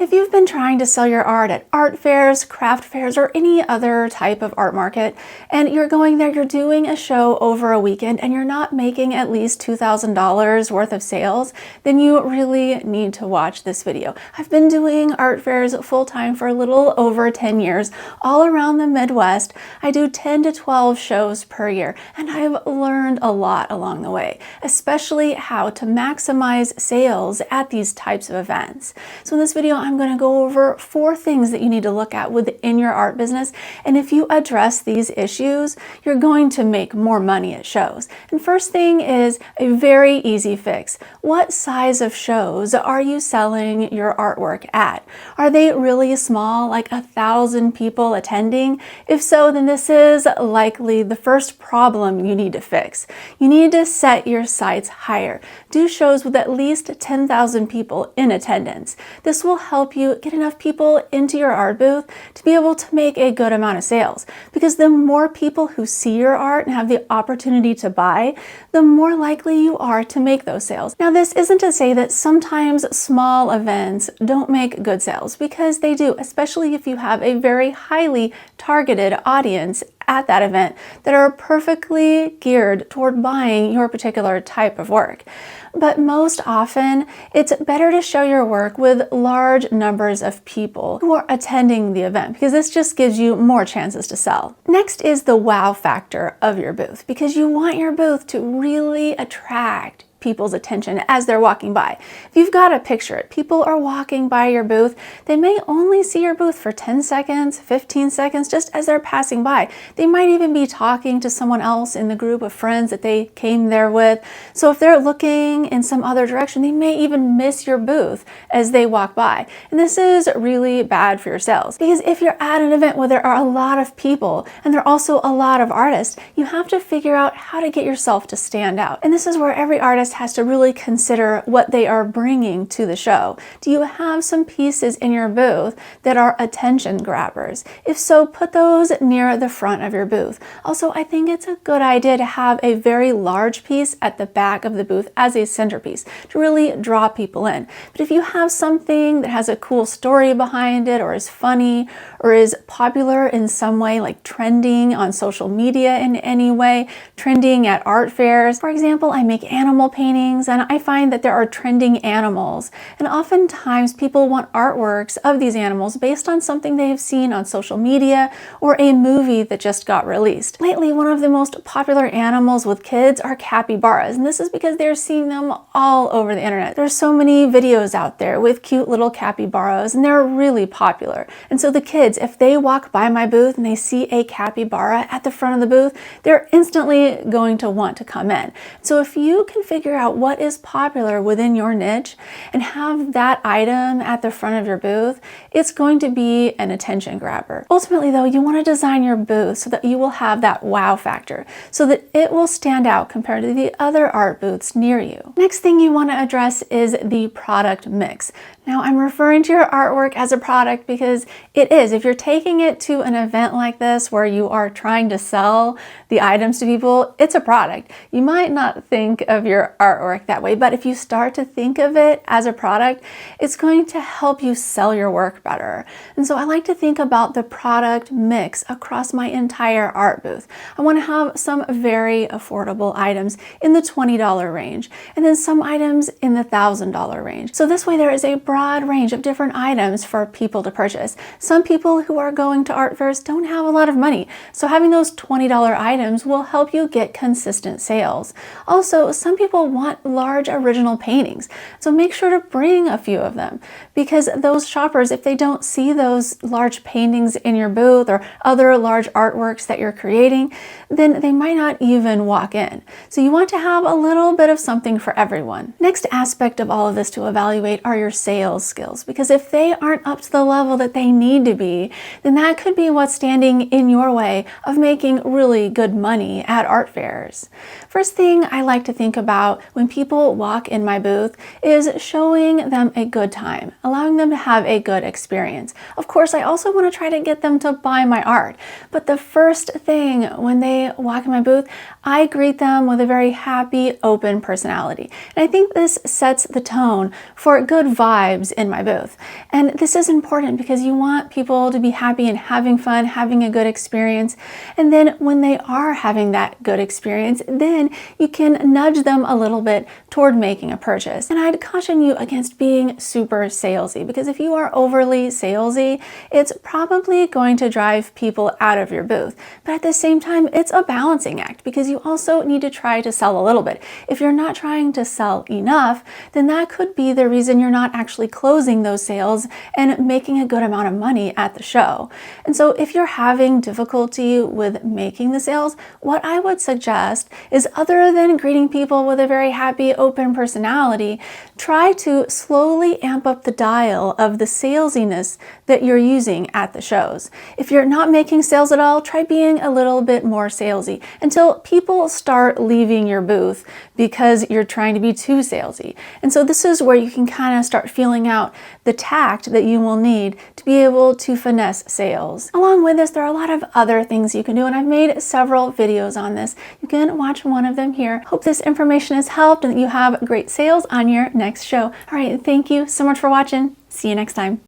If you've been trying to sell your art at art fairs, craft fairs, or any other type of art market, and you're going there, you're doing a show over a weekend, and you're not making at least $2,000 worth of sales, then you really need to watch this video. I've been doing art fairs full-time for a little over 10 years, all around the Midwest. I do 10 to 12 shows per year, and I've learned a lot along the way, especially how to maximize sales at these types of events. So in this video, I'm going to go over 4 things that you need to look at within your art business, and if you address these issues, you're going to make more money at shows. And first thing is a very easy fix. What size of shows are you selling your artwork at? Are they really small, like 1,000 people attending? If so, then this is likely the first problem you need to fix. You need to set your sights higher. Do shows with at least 10,000 people in attendance. This will help you get enough people into your art booth to be able to make a good amount of sales. Because the more people who see your art and have the opportunity to buy, the more likely you are to make those sales. Now, this isn't to say that sometimes small events don't make good sales, because they do, especially if you have a very highly targeted audience at that event that are perfectly geared toward buying your particular type of work. But most often, it's better to show your work with large numbers of people who are attending the event, because this just gives you more chances to sell. Next is the wow factor of your booth, because you want your booth to really attract people's attention as they're walking by. If you've got to picture it, people are walking by your booth, they may only see your booth for 10 seconds, 15 seconds, just as they're passing by. They might even be talking to someone else in the group of friends that they came there with. So if they're looking in some other direction, they may even miss your booth as they walk by. And this is really bad for your sales, because if you're at an event where there are a lot of people and there are also a lot of artists, you have to figure out how to get yourself to stand out. And this is where every artist has to really consider what they are bringing to the show. Do you have some pieces in your booth that are attention grabbers? If so, put those near the front of your booth. Also, I think it's a good idea to have a very large piece at the back of the booth as a centerpiece to really draw people in. But if you have something that has a cool story behind it, or is funny, or is popular in some way, like trending on social media in any way, trending at art fairs. For example, I make animal paintings, and I find that there are trending animals, and oftentimes people want artworks of these animals based on something they have seen on social media or a movie that just got released. Lately, one of the most popular animals with kids are capybaras, and this is because they're seeing them all over the internet. There's so many videos out there with cute little capybaras, and they're really popular. And so the kids, if they walk by my booth and they see a capybara at the front of the booth, they're instantly going to want to come in. So if you can figure out what is popular within your niche and have that item at the front of your booth, it's going to be an attention grabber. Ultimately though, you want to design your booth so that you will have that wow factor, so that it will stand out compared to the other art booths near you. Next thing you want to address is the product mix. Now, I'm referring to your artwork as a product because it is. If you're taking it to an event like this where you are trying to sell the items to people, it's a product. You might not think of your artwork that way, but if you start to think of it as a product, it's going to help you sell your work better. And so I like to think about the product mix across my entire art booth. I want to have some very affordable items in the $20 range, and then some items in the $1,000 range. So this way there is a broad range of different items for people to purchase. Some people who are going to art fairs don't have a lot of money, so having those $20 items will help you get consistent sales. Also, some people want large original paintings, so make sure to bring a few of them, because those shoppers, if they don't see those large paintings in your booth or other large artworks that you're creating, then they might not even walk in. So you want to have a little bit of something for everyone. Next aspect of all of this to evaluate are your sales skills, because if they aren't up to the level that they need to be, then that could be what's standing in your way of making really good money at art fairs. First thing I like to think about about when people walk in my booth is showing them a good time, allowing them to have a good experience. Of course, I also want to try to get them to buy my art, but the first thing when they walk in my booth, I greet them with a very happy, open personality. And I think this sets the tone for good vibes in my booth. And this is important because you want people to be happy and having fun, having a good experience. And then when they are having that good experience, then you can nudge them a little bit toward making a purchase. And I'd caution you against being super salesy, because if you are overly salesy, it's probably going to drive people out of your booth. But at the same time, it's a balancing act because you also need to try to sell a little bit. If you're not trying to sell enough, then that could be the reason you're not actually closing those sales and making a good amount of money at the show. And so if you're having difficulty with making the sales, what I would suggest is, other than greeting people with a very happy, open personality, try to slowly amp up the dial of the salesiness that you're using at the shows. If you're not making sales at all, try being a little bit more salesy until people start leaving your booth because you're trying to be too salesy. And so this is where you can kind of start feeling out the tact that you will need to be able to finesse sales. Along with this, there are a lot of other things you can do, and I've made several videos on this. You can watch one of them here. Hope this information has helped and that you have great sales on your next show. All right, thank you so much for watching. See you next time.